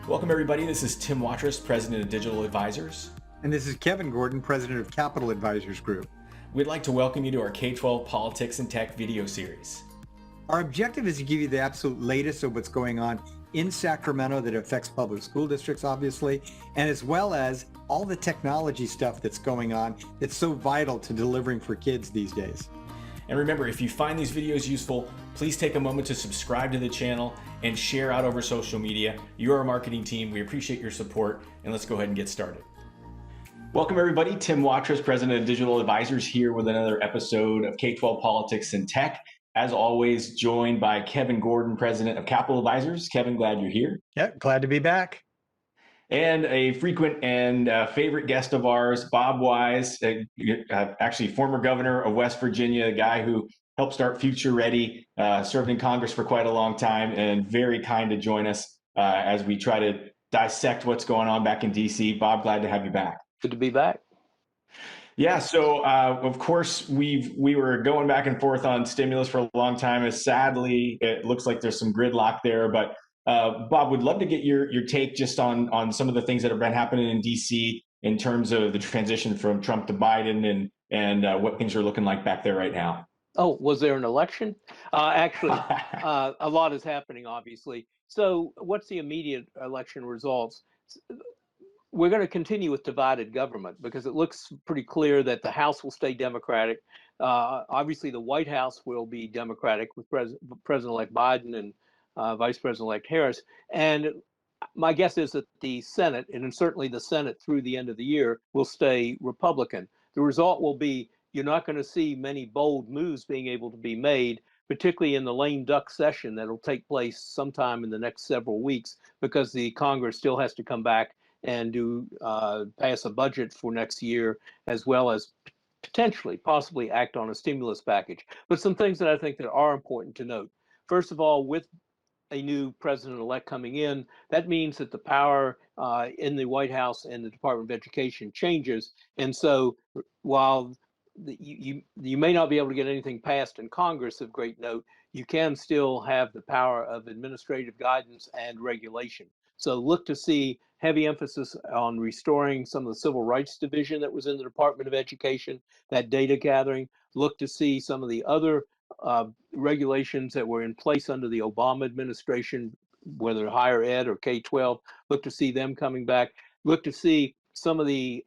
Welcome everybody, this is Tim Watrous, President of Digital Advisors. And this is Kevin Gordon, President of Capital Advisors Group. We'd like to welcome you to our K-12 Politics and Tech video series. Our objective is to give you the absolute latest of what's going on in Sacramento that affects public school districts, obviously, and as well as all the technology stuff that's going on that's so vital to delivering for kids these days. And remember, if you find these videos useful, please take a moment to subscribe to the channel and share out over social media. You're our marketing team. We appreciate your support, and let's go ahead and get started. Welcome everybody, Tim Watrous, President of Digital Advisors, here with another episode of K-12 Politics and Tech. As always, joined by Kevin Gordon, President of Capital Advisors. Kevin, glad you're here. Yeah, glad to be back. And a frequent and favorite guest of ours, Bob Wise, actually former governor of West Virginia, a guy who helped start Future Ready, served in Congress for quite a long time, and very kind to join us as we try to dissect what's going on back in DC. Bob, glad to have you back. Good to be back. Yeah, so of course we were going back and forth on stimulus for a long time. As sadly, it looks like there's some gridlock there. But Bob, would love to get your take just on some of the things that have been happening in DC in terms of the transition from Trump to Biden and what things are looking like back there right now. Oh, was there an election? Actually, a lot is happening, obviously. So what's the immediate election results? We're going to continue with divided government because it looks pretty clear that the House will stay Democratic. Obviously, the White House will be Democratic with President-elect Biden and Vice President-elect Harris. And my guess is that the Senate, and certainly the Senate through the end of the year, will stay Republican. The result will be you're not going to see many bold moves being able to be made, particularly in the lame duck session that will take place sometime in the next several weeks, because the Congress still has to come back and pass a budget for next year, as well as possibly act on a stimulus package. But some things that I think that are important to note. First of all, with a new president-elect coming in, that means that the power in the White House and the Department of Education changes. And so while you may not be able to get anything passed in Congress of great note, you can still have the power of administrative guidance and regulation. So look to see heavy emphasis on restoring some of the civil rights division that was in the Department of Education, that data gathering. Look to see some of the other regulations that were in place under the Obama administration, whether higher ed or K-12. Look to see them coming back. Look to see some of the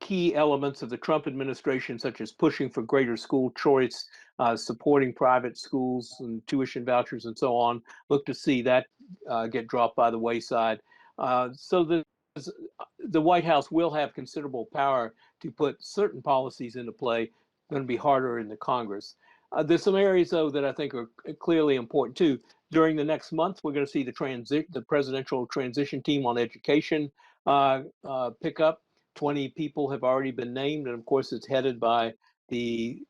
key elements of the Trump administration, such as pushing for greater school choice, supporting private schools and tuition vouchers and so on. Look to see that get dropped by the wayside. So the White House will have considerable power to put certain policies into play. Going to be harder in the Congress. There's some areas, though, that I think are clearly important, too. During the next month, we're going to see the presidential transition team on education pick up. 20 people have already been named, and of course, it's headed by the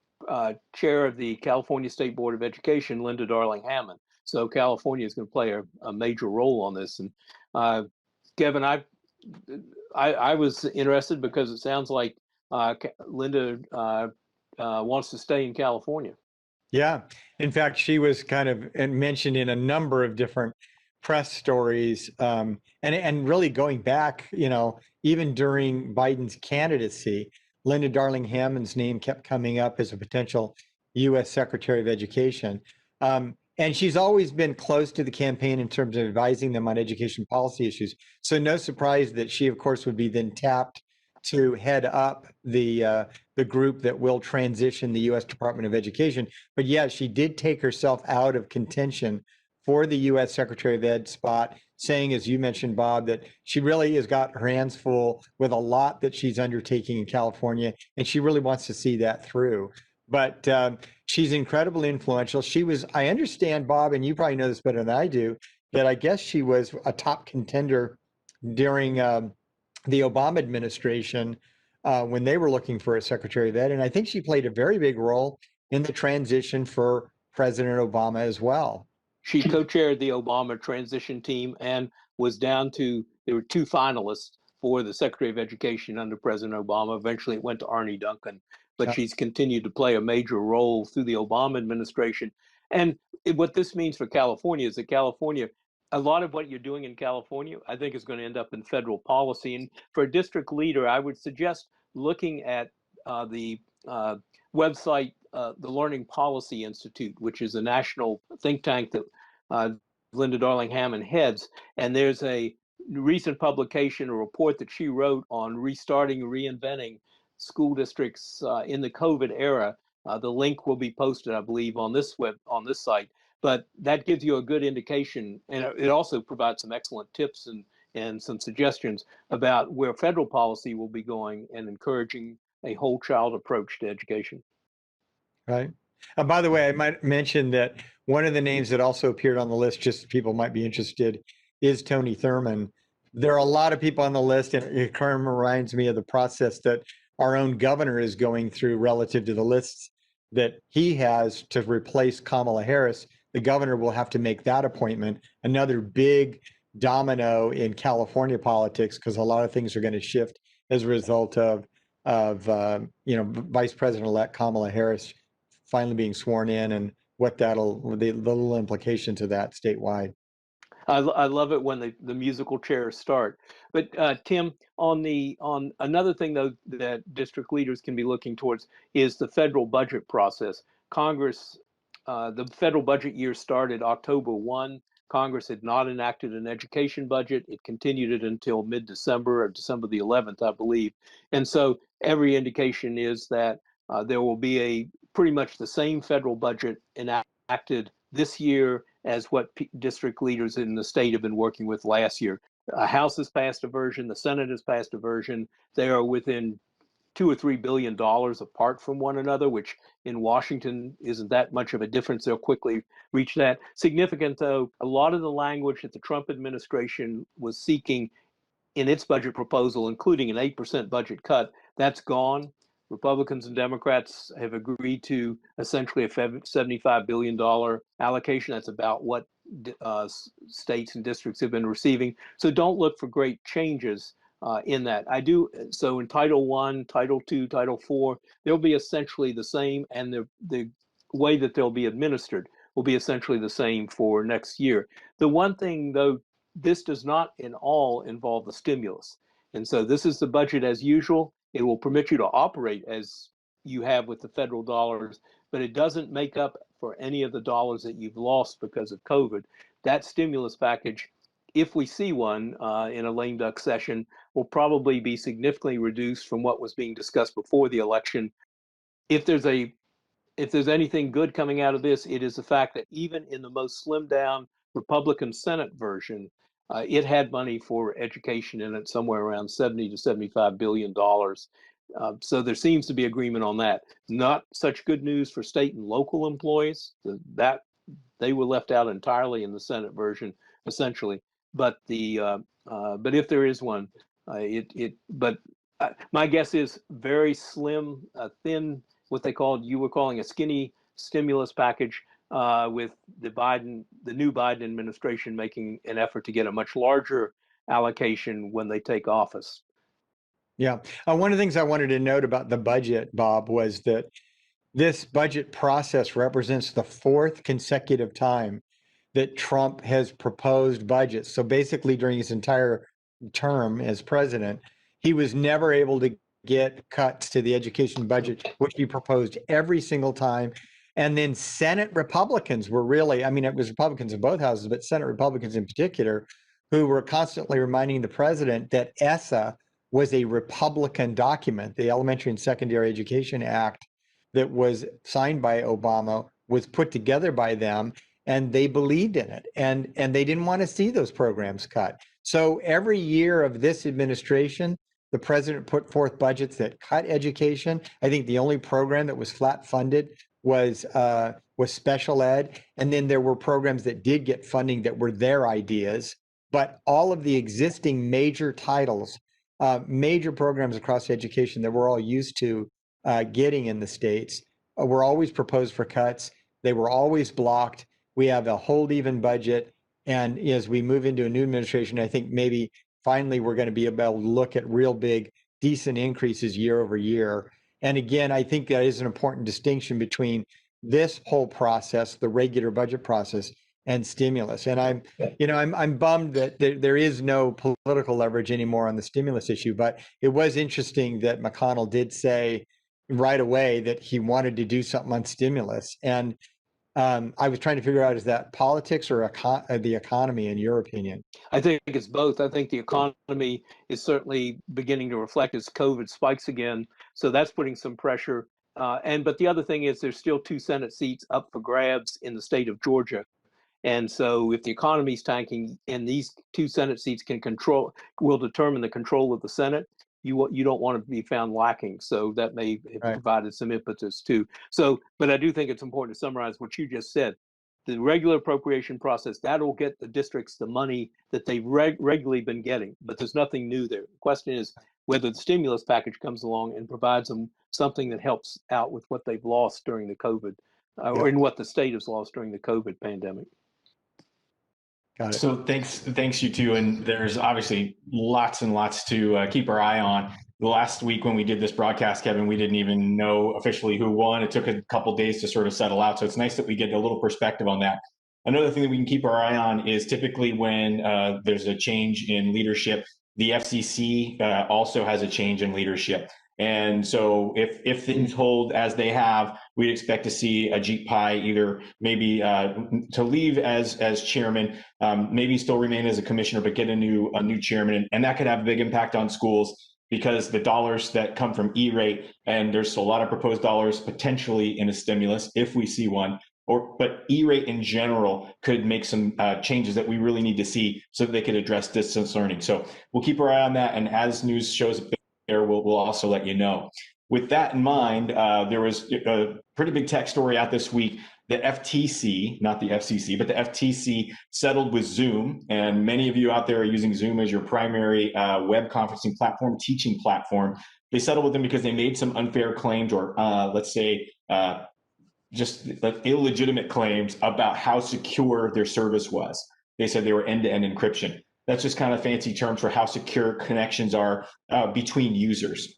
chair of the California State Board of Education, Linda Darling Hammond. So California is going to play a major role on this. And Kevin, I was interested because it sounds like Linda wants to stay in California. Yeah. In fact, she was kind of mentioned in a number of different press stories, and really going back, even during Biden's candidacy, Linda Darling Hammond's name kept coming up as a potential U.S. Secretary of Education. And she's always been close to the campaign in terms of advising them on education policy issues. So no surprise that she, of course, would be then tapped to head up the group that will transition the U.S. Department of Education. But yeah, she did take herself out of contention for the U.S. Secretary of Ed spot, saying, as you mentioned, Bob, that she really has got her hands full with a lot that she's undertaking in California, and she really wants to see that through. But she's incredibly influential. She was, I understand, Bob, and you probably know this better than I do, that I guess she was a top contender during the Obama administration when they were looking for a Secretary of Ed. And I think she played a very big role in the transition for President Obama as well. She co-chaired the Obama transition team and was down to, there were two finalists for the Secretary of Education under President Obama. Eventually it went to Arne Duncan, but she's continued to play a major role through the Obama administration. And what this means for California is that California a lot of what you're doing in California, I think, is going to end up in federal policy. And for a district leader, I would suggest looking at the website, the Learning Policy Institute, which is a national think tank that Linda Darling Hammond heads. And there's a recent publication, a report that she wrote on restarting, reinventing school districts in the COVID era. The link will be posted, I believe, on this site. But that gives you a good indication, and it also provides some excellent tips and some suggestions about where federal policy will be going and encouraging a whole child approach to education. Right. By the way, I might mention that one of the names that also appeared on the list, just people might be interested, is Tony Thurman. There are a lot of people on the list, and it kind of reminds me of the process that our own governor is going through relative to the lists that he has to replace Kamala Harris. The governor will have to make that appointment, another big domino in California politics, because a lot of things are going to shift as a result of Vice President-elect Kamala Harris finally being sworn in, and what the little implications of that statewide. I love it when the musical chairs start. But Tim, on another thing though that district leaders can be looking towards is the federal budget process. Congress, the federal budget year started October 1. Congress had not enacted an education budget. It continued it until mid-December, or December the 11th, I believe. And so every indication is that there will be pretty much the same federal budget enacted this year as what district leaders in the state have been working with last year. House has passed a version, the Senate has passed a version. They are within $2 or $3 billion apart from one another, which in Washington isn't that much of a difference. They'll quickly reach that. Significant, though, a lot of the language that the Trump administration was seeking in its budget proposal, including an 8% budget cut, that's gone. Republicans and Democrats have agreed to essentially a $75 billion allocation. That's about what states and districts have been receiving. So don't look for great changes in that. So in Title I, Title II, Title IV, they'll be essentially the same, and the way that they'll be administered will be essentially the same for next year. The one thing, though, this does not in all involve the stimulus. And so this is the budget as usual. It will permit you to operate as you have with the federal dollars, but it doesn't make up for any of the dollars that you've lost because of COVID. That stimulus package, if we see one in a lame duck session, will probably be significantly reduced from what was being discussed before the election. If there's anything good coming out of this, it is the fact that even in the most slimmed down Republican Senate version, it had money for education in it, somewhere around 70 to $75 billion. So there seems to be agreement on that. Not such good news for state and local employees. That they were left out entirely in the Senate version, essentially. But but if there is one, my guess is very slim, thin, what you were calling a skinny stimulus package, with the new Biden administration making an effort to get a much larger allocation when they take office. Yeah. One of the things I wanted to note about the budget, Bob, was that this budget process represents the fourth consecutive time that Trump has proposed budgets. So basically, during his entire term as president, he was never able to get cuts to the education budget, which he proposed every single time. And then Senate Republicans were really, I mean, it was Republicans in both houses, but Senate Republicans in particular, who were constantly reminding the president that ESSA was a Republican document. The Elementary and Secondary Education Act that was signed by Obama was put together by them, and they believed in it, and they didn't want to see those programs cut. So every year of this administration, the president put forth budgets that cut education. I think the only program that was flat funded was special ed, and then there were programs that did get funding that were their ideas. But all of the existing major titles, major programs across education that we're all used to getting in the states, were always proposed for cuts. They were always blocked. We have a hold even budget. And as we move into a new administration, I think maybe finally we're going to be able to look at real big, decent increases year over year. And again, I think that is an important distinction between this whole process, the regular budget process, and stimulus. And I'm bummed that there is no political leverage anymore on the stimulus issue. But it was interesting that McConnell did say right away that he wanted to do something on stimulus. And I was trying to figure out, is that politics or the economy, in your opinion? I think it's both. I think the economy is certainly beginning to reflect as COVID spikes again. So that's putting some pressure. But the other thing is there's still 2 Senate seats up for grabs in the state of Georgia. And so if the economy's tanking and these 2 Senate seats will determine the control of the Senate, you don't want to be found lacking. So that may have Right. provided some impetus too. So, but I do think it's important to summarize what you just said. The regular appropriation process, that'll get the districts the money that they've regularly been getting, but there's nothing new there. The question is whether the stimulus package comes along and provides them something that helps out with what they've lost during the COVID, or in what the state has lost during the COVID pandemic. Got it. So thanks you two. And there's obviously lots and lots to keep our eye on. Last week when we did this broadcast, Kevin, we didn't even know officially who won. It took a couple days to sort of settle out. So it's nice that we get a little perspective on that. Another thing that we can keep our eye on is typically when there's a change in leadership, the FCC also has a change in leadership. And so if things hold as they have, we'd expect to see Ajit Pai either maybe to leave as chairman, maybe still remain as a commissioner, but get a new chairman. And that could have a big impact on schools because the dollars that come from E-rate, and there's a lot of proposed dollars potentially in a stimulus if we see one, but E-rate in general could make some changes that we really need to see so that they could address distance learning. So we'll keep our eye on that. And as news shows there, we'll also let you know. With that in mind, there was a pretty big tech story out this week. The FTC, not the FCC, but the FTC settled with Zoom. And many of you out there are using Zoom as your primary web conferencing platform, teaching platform. They settled with them because they made some unfair claims or let's say just like illegitimate claims about how secure their service was. They said they were end-to-end encryption. That's just kind of fancy terms for how secure connections are between users.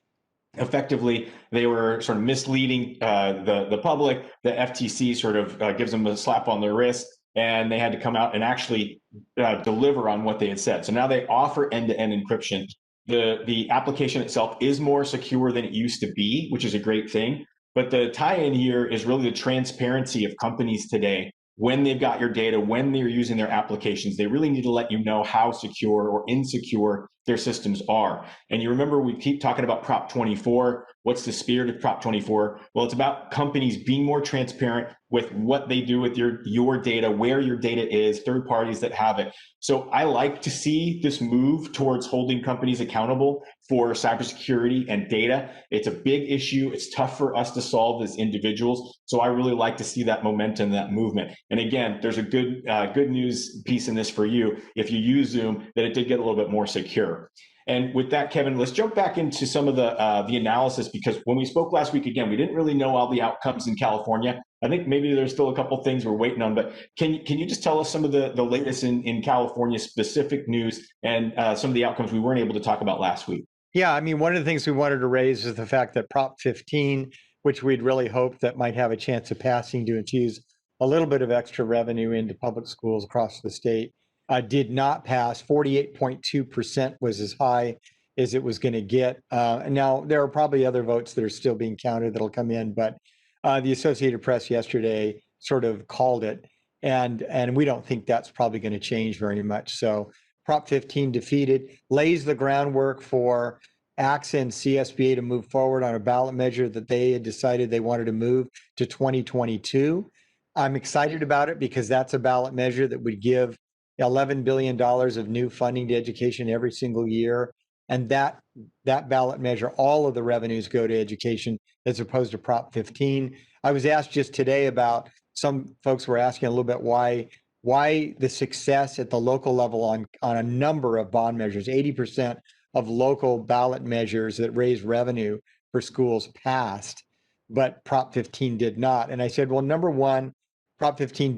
Effectively, they were sort of misleading the public. The FTC sort of gives them a slap on their wrist, and they had to come out and actually deliver on what they had said. So now they offer end-to-end encryption. The application itself is more secure than it used to be, which is a great thing. But the tie-in here is really the transparency of companies today. When they've got your data, when they're using their applications, they really need to let you know how secure or insecure their systems are. And you remember we keep talking about Prop 24. What's the spirit of Prop 24? Well, it's about companies being more transparent with what they do with your data, where your data is, third parties that have it. So I like to see this move towards holding companies accountable for cybersecurity and data. It's a big issue. It's tough for us to solve as individuals. So I really like to see that momentum, that movement. And again, there's a good news piece in this for you if you use Zoom, that it did get a little bit more secure. And with that, Kevin, let's jump back into some of the analysis, because when we spoke last week, again, we didn't really know all the outcomes in California. I think maybe there's still a couple things we're waiting on, but can you just tell us some of the latest in California specific news and some of the outcomes we weren't able to talk about last week? Yeah, I mean, one of the things we wanted to raise is the fact that Prop 15, which we'd really hoped that might have a chance of passing to infuse a little bit of extra revenue into public schools across the state, did not pass. 48.2% was as high as it was going to get. Now, there are probably other votes that are still being counted that'll come in, but the Associated Press yesterday sort of called it, and we don't think that's probably going to change very much. So Prop 15 defeated, lays the groundwork for AXA and CSBA to move forward on a ballot measure that they had decided they wanted to move to 2022. I'm excited about it because that's a ballot measure that would give $11 billion of new funding to education every single year. And that ballot measure, all of the revenues go to education as opposed to Prop 15. I was asked just today about, some folks were asking a little bit why the success at the local level on a number of bond measures. 80% of local ballot measures that raise revenue for schools passed, but Prop 15 did not. And I said, well, number one, Prop 15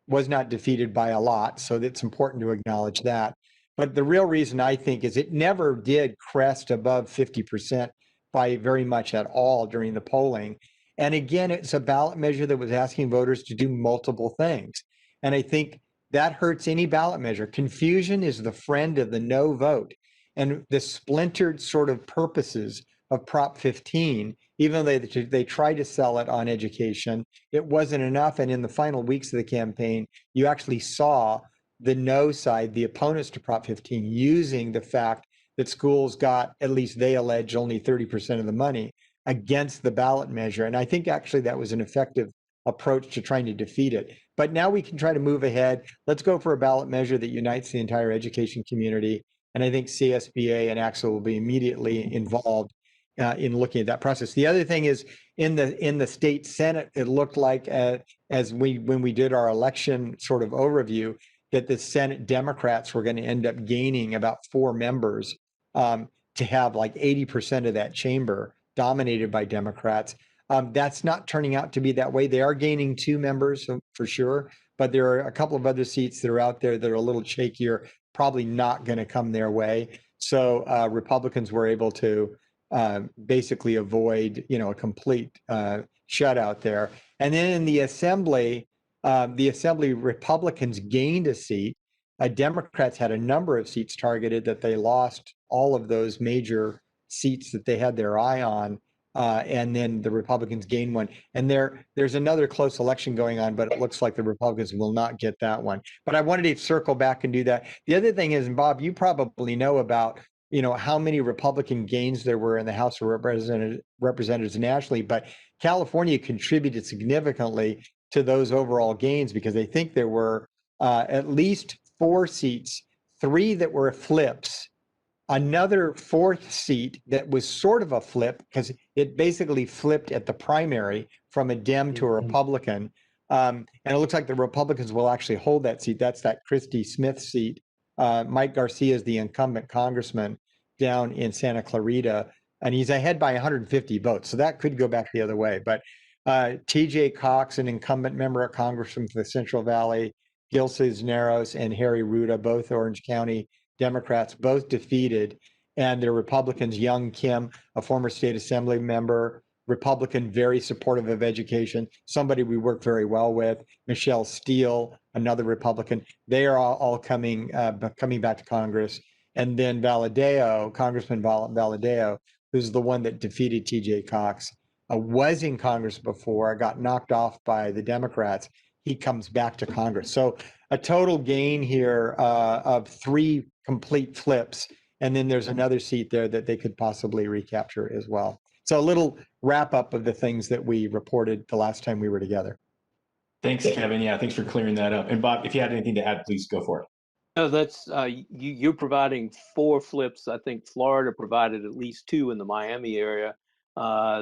was not defeated by a lot, so it's important to acknowledge that. But the real reason, I think, is it never did crest above 50% by very much at all during the polling. And again, it's a ballot measure that was asking voters to do multiple things. And I think that hurts any ballot measure. Confusion is the friend of the no vote. And the splintered sort of purposes of Prop 15, even though they tried to sell it on education, it wasn't enough. And in the final weeks of the campaign, you actually saw the no side, the opponents to Prop 15, using the fact that schools got, at least they allege, only 30% of the money against the ballot measure. And I think actually that was an effective approach to trying to defeat it. But now we can try to move ahead. Let's go for a ballot measure that unites the entire education community. And I think CSBA and AXA will be immediately involved in looking at that process. The other thing is in the state Senate, it looked like when we did our election sort of overview, that the Senate Democrats were going to end up gaining about 4 members to have like 80% of that chamber dominated by Democrats. That's not turning out to be that way. They are gaining 2 members for sure, but there are a couple of other seats that are out there that are a little shakier, probably not going to come their way. So Republicans were able to basically avoid, a complete shutout there. And then in the Assembly Republicans gained a seat. Democrats had a number of seats targeted that they lost all of those major seats that they had their eye on. And then the Republicans gained one. And there's another close election going on, but it looks like the Republicans will not get that one. But I wanted to circle back and do that. The other thing is, and Bob, you probably know about, how many Republican gains there were in the House of Representatives nationally, but California contributed significantly to those overall gains because I think there were at least 4 seats, 3 that were flips, another 4th seat that was sort of a flip because it basically flipped at the primary from a Dem to a Republican. And it looks like the Republicans will actually hold that seat. That's that Christy Smith seat. Mike Garcia is the incumbent congressman down in Santa Clarita, and he's ahead by 150 votes. So that could go back the other way. But TJ Cox, an incumbent member of Congress from the Central Valley, Gil Cisneros and Harry Ruda, both Orange County Democrats, both defeated. And they're Republicans. Young Kim, a former state assembly member, Republican, very supportive of education, somebody we work very well with. Michelle Steele, another Republican. They are all coming back to Congress. And then Valadeo, Congressman Valadeo, who's the one that defeated TJ Cox, was in Congress before, got knocked off by the Democrats. He comes back to Congress. So a total gain here of 3 complete flips. And then there's another seat there that they could possibly recapture as well. So a little wrap up of the things that we reported the last time we were together. Thanks, Kevin. Yeah, thanks for clearing that up. And Bob, if you had anything to add, please go for it. No, that's you're providing 4 flips. I think Florida provided at least 2 in the Miami area.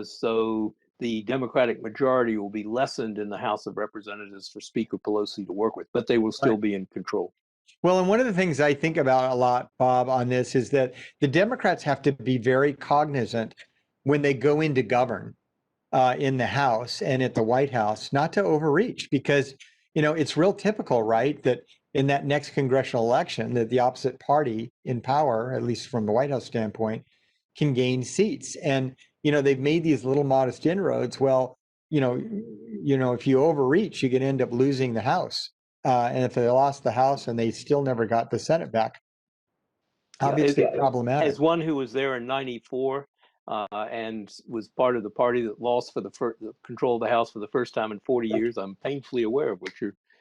So the Democratic majority will be lessened in the House of Representatives for Speaker Pelosi to work with, but they will still be in control. Well, and one of the things I think about a lot, Bob, on this is that the Democrats have to be very cognizant when they go in to govern in the House and at the White House, not to overreach, because, it's real typical, right, that in that next congressional election, that the opposite party in power, at least from the White House standpoint, can gain seats. And, they've made these little modest inroads. Well, if you overreach, you can end up losing the House. And if they lost the House and they still never got the Senate back, obviously problematic. As one who was there in '94 and was part of the party that lost for the control of the House for the first time in 40 years, I'm painfully aware of what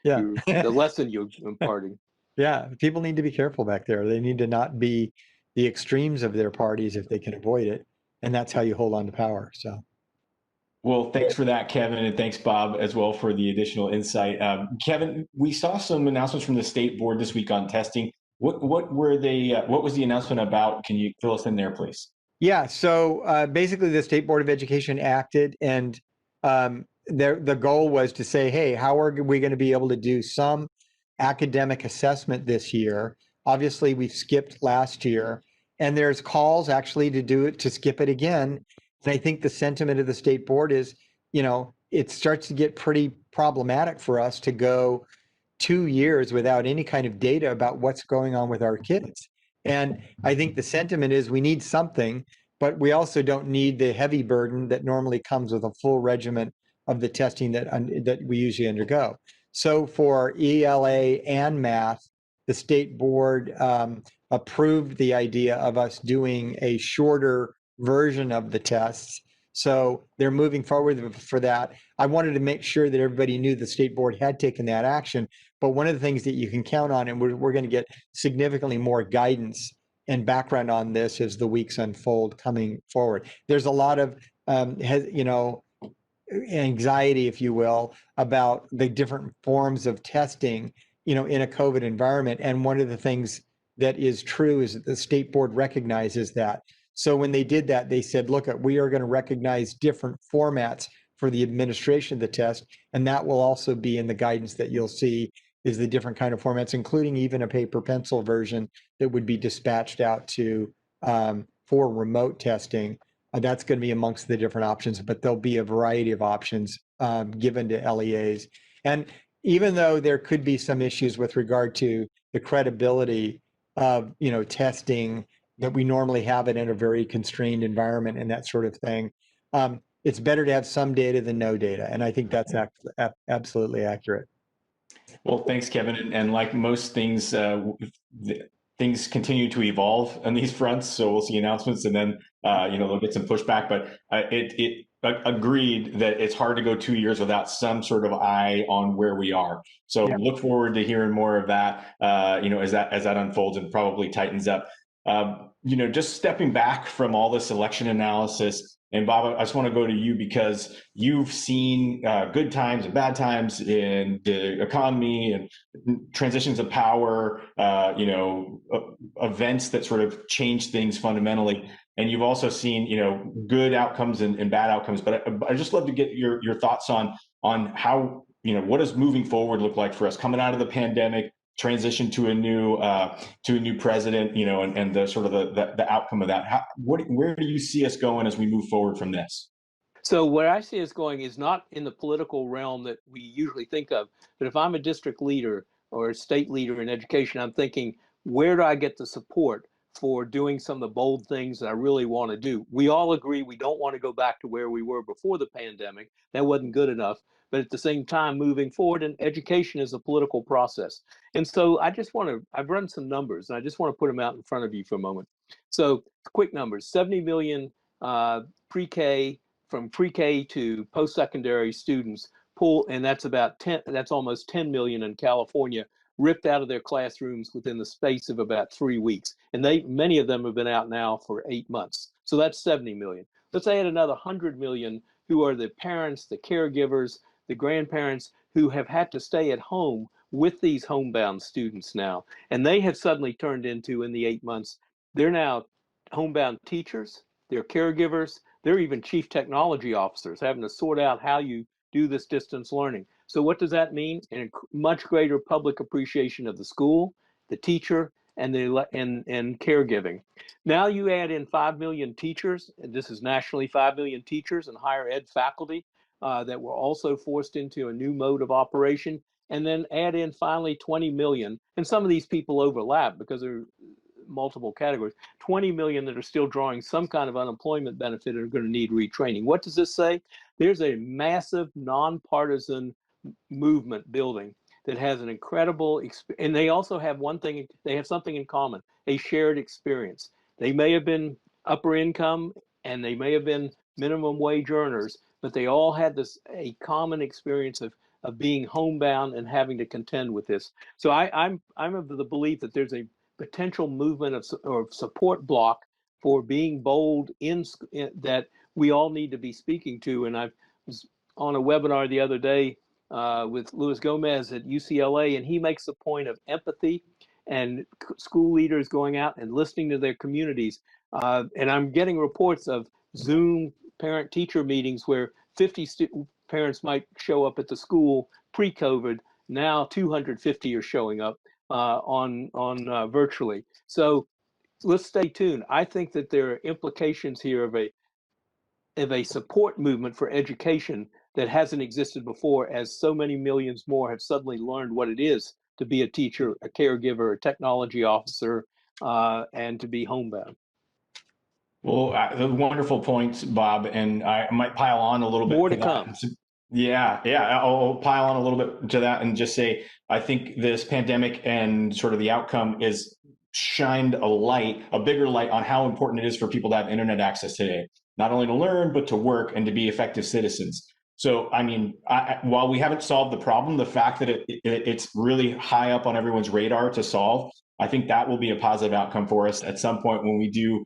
the lesson you're imparting. Yeah, people need to be careful back there. They need to not be the extremes of their parties if they can avoid it. And that's how you hold on to power. So. Well, thanks for that, Kevin, and thanks, Bob, as well for the additional insight. Kevin, we saw some announcements from the state board this week on testing. What were they? What was the announcement about? Can you fill us in there, please? Yeah. So basically, the State Board of Education acted, and the goal was to say, hey, how are we going to be able to do some academic assessment this year? Obviously, we've skipped last year, and there's calls actually to skip it again. And I think the sentiment of the state board is, it starts to get pretty problematic for us to go 2 years without any kind of data about what's going on with our kids. And I think the sentiment is we need something, but we also don't need the heavy burden that normally comes with a full regimen of the testing that we usually undergo. So for ELA and math, the state board approved the idea of us doing a shorter version of the tests. So they're moving forward for that. I wanted to make sure that everybody knew the state board had taken that action. But one of the things that you can count on, and we're going to get significantly more guidance and background on this as the weeks unfold coming forward. There's a lot of, anxiety, if you will, about the different forms of testing, in a COVID environment. And one of the things that is true is that the state board recognizes that. So when they did that, they said, look, we are going to recognize different formats for the administration of the test. And that will also be in the guidance that you'll see is the different kind of formats, including even a paper pencil version that would be dispatched out to for remote testing. That's going to be amongst the different options, but there'll be a variety of options given to LEAs. And even though there could be some issues with regard to the credibility of, testing that we normally have it in a very constrained environment and that sort of thing, it's better to have some data than no data. And I think that's absolutely accurate. Well, thanks, Kevin. And like most things, things continue to evolve on these fronts. So we'll see announcements, and then they'll get some pushback. But it agreed that it's hard to go 2 years without some sort of eye on where we are. So look forward to hearing more of that. As that unfolds and probably tightens up. Just stepping back from all this election analysis. And Bob, I just want to go to you because you've seen good times and bad times in the economy and transitions of power, events that sort of change things fundamentally. And you've also seen, good outcomes and bad outcomes. But I just love to get your thoughts on how, what does moving forward look like for us coming out of the pandemic, transition to a new president, and the sort of the outcome of that. Where do you see us going as we move forward from this? So where I see us going is not in the political realm that we usually think of, but if I'm a district leader or a state leader in education, I'm thinking, where do I get the support for doing some of the bold things that I really want to do? We all agree we don't want to go back to where we were before the pandemic. That wasn't good enough. But at the same time, moving forward, and education is a political process. And so I've run some numbers, and I just want to put them out in front of you for a moment. So quick numbers, 70 million pre-K, from pre-K to post-secondary students and that's almost 10 million in California, ripped out of their classrooms within the space of about 3 weeks. And many of them have been out now for 8 months. So that's 70 million. Let's add another 100 million who are the parents, the caregivers, the grandparents who have had to stay at home with these homebound students now. And they have suddenly turned into, in the 8 months, they're now homebound teachers, they're caregivers, they're even chief technology officers having to sort out how you do this distance learning. So what does that mean? A much greater public appreciation of the school, the teacher, and caregiving. Now you add in 5 million teachers, and this is nationally 5 million teachers and higher ed faculty that were also forced into a new mode of operation, and then add in finally 20 million, and some of these people overlap because they're multiple categories, 20 million that are still drawing some kind of unemployment benefit and are going to need retraining. What does this say? There's a massive nonpartisan movement building that has an incredible, and they also have they have something in common, a shared experience. They may have been upper income and they may have been minimum wage earners, but they all had a common experience of being homebound and having to contend with this. So I'm of the belief that there's a potential movement or support block for being bold that we all need to be speaking to. And I was on a webinar the other day with Luis Gomez at UCLA, and he makes the point of empathy and school leaders going out and listening to their communities. And I'm getting reports of Zoom parent-teacher meetings where 50 parents might show up at the school pre-COVID. Now 250 are showing up on virtually. So let's stay tuned. I think that there are implications here of a support movement for education that hasn't existed before, as so many millions more have suddenly learned what it is to be a teacher, a caregiver, a technology officer, and to be homebound. Well, wonderful points, Bob, and I might pile on a little bit. More to come. Yeah, I'll pile on a little bit to that and just say, I think this pandemic and sort of the outcome is shined a bigger light on how important it is for people to have internet access today, not only to learn, but to work and to be effective citizens. So, I mean, while we haven't solved the problem, the fact that it's really high up on everyone's radar to solve, I think that will be a positive outcome for us at some point when we do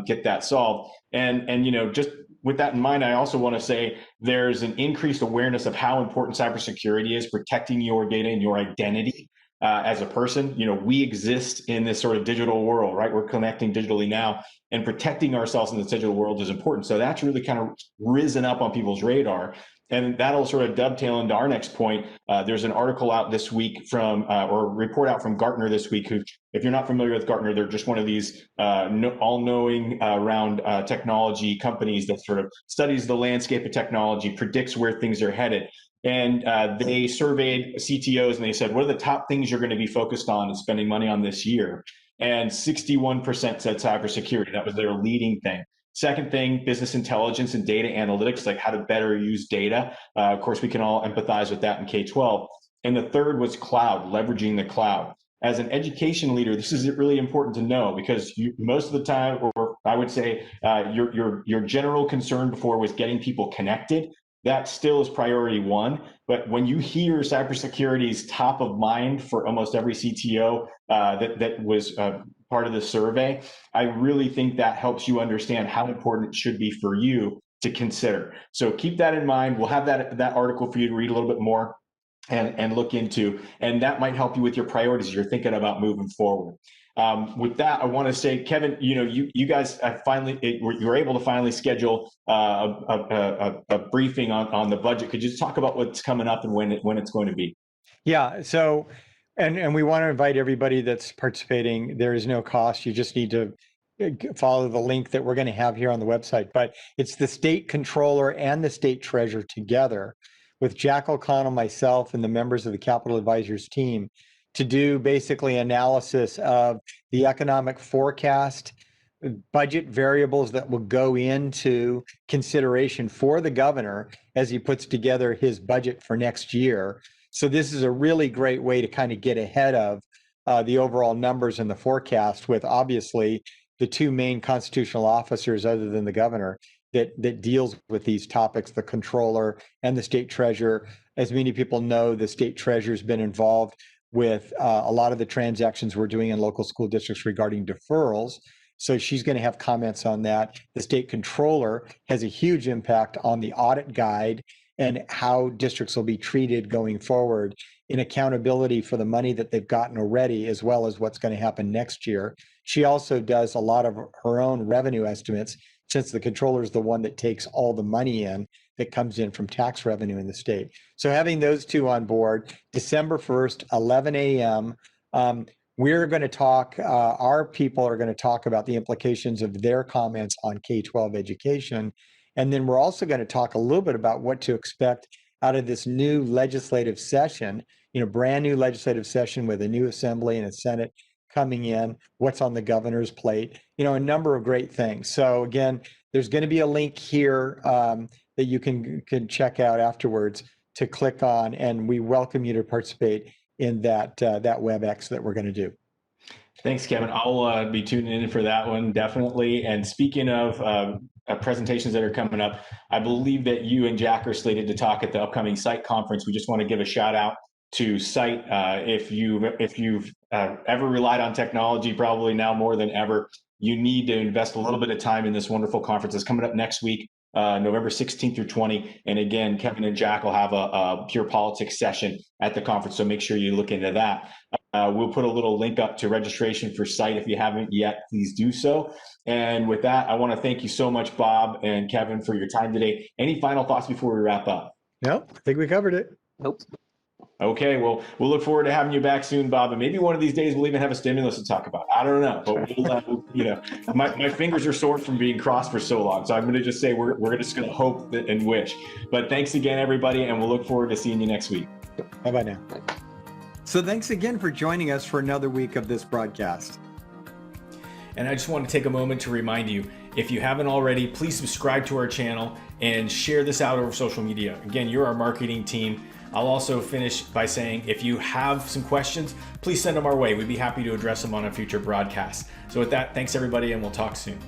get that solved. And just with that in mind, I also want to say there's an increased awareness of how important cybersecurity is, protecting your data and your identity as a person. We exist in this sort of digital world, right? We're connecting digitally now, and protecting ourselves in this digital world is important. So that's really kind of risen up on people's radar. And that'll sort of dovetail into our next point. There's an article out this week or a report out from Gartner this week, who, if you're not familiar with Gartner, they're just one of these all-knowing around technology companies that sort of studies the landscape of technology, predicts where things are headed. And they surveyed CTOs and they said, what are the top things you're going to be focused on and spending money on this year? And 61% said cybersecurity. That was their leading thing. Second thing, business intelligence and data analytics, like how to better use data. Of course, we can all empathize with that in K-12. And the third was cloud, leveraging the cloud. As an education leader, this is really important to know, because most of the time, or I would say your general concern before was getting people connected. That still is priority one. But when you hear cybersecurity is top of mind for almost every CTO that was part of the survey, I really think that helps you understand how important it should be for you to consider. So keep that in mind. We'll have that article for you to read a little bit more and look into, and that might help you with your priorities you're thinking about moving forward. With that, I want to say, Kevin, you guys you were able to finally schedule a briefing on the budget. Could you just talk about what's coming up and when it's going to be? Yeah. So, and we want to invite everybody that's participating. There is no cost. You just need to follow the link that we're going to have here on the website. But it's the state controller and the state treasurer together with Jack O'Connell, myself, and the members of the Capital Advisors team to do basically analysis of the economic forecast, budget variables that will go into consideration for the governor as he puts together his budget for next year. So this is a really great way to kind of get ahead of the overall numbers in the forecast, with obviously the two main constitutional officers other than the governor that deals with these topics, the controller and the state treasurer. As many people know, the state treasurer has been involved with a lot of the transactions we're doing in local school districts regarding deferrals. So she's going to have comments on that. The state controller has a huge impact on the audit guide and how districts will be treated going forward in accountability for the money that they've gotten already, as well as what's going to happen next year. She also does a lot of her own revenue estimates, since the controller is the one that takes all the money in that comes in from tax revenue in the state. So having those two on board, December 1st, 11 a.m., we're going to talk, our people are going to talk about the implications of their comments on K-12 education. And then we're also going to talk a little bit about what to expect out of this new legislative session, brand new legislative session with a new assembly and a Senate coming in, what's on the governor's plate, a number of great things. So again, there's going to be a link here that you can check out afterwards to click on, and we welcome you to participate in that Webex that we're going to do. Thanks, Kevin. I'll be tuning in for that one, definitely. And speaking of presentations that are coming up, I believe that you and Jack are slated to talk at the upcoming SITE conference. We just want to give a shout out to SITE. If you've ever relied on technology, probably now more than ever, you need to invest a little bit of time in this wonderful conference. It's coming up next week, November 16th through 20. And again, Kevin and Jack will have a pure politics session at the conference, so make sure you look into that. We'll put a little link up to registration for SITE. If you haven't yet, please do so. And with that, I want to thank you so much, Bob and Kevin, for your time today. Any final thoughts before we wrap up? Nope, I think we covered it. Nope. Okay, well, we'll look forward to having you back soon, Bob. And maybe one of these days we'll even have a stimulus to talk about. I don't know, but my fingers are sore from being crossed for so long. So I'm going to just say we're just going to hope and wish. But thanks again, everybody, and we'll look forward to seeing you next week. Bye-bye now. So thanks again for joining us for another week of this broadcast. And I just want to take a moment to remind you, if you haven't already, please subscribe to our channel and share this out over social media. Again, you're our marketing team. I'll also finish by saying, if you have some questions, please send them our way. We'd be happy to address them on a future broadcast. So with that, thanks everybody, and we'll talk soon.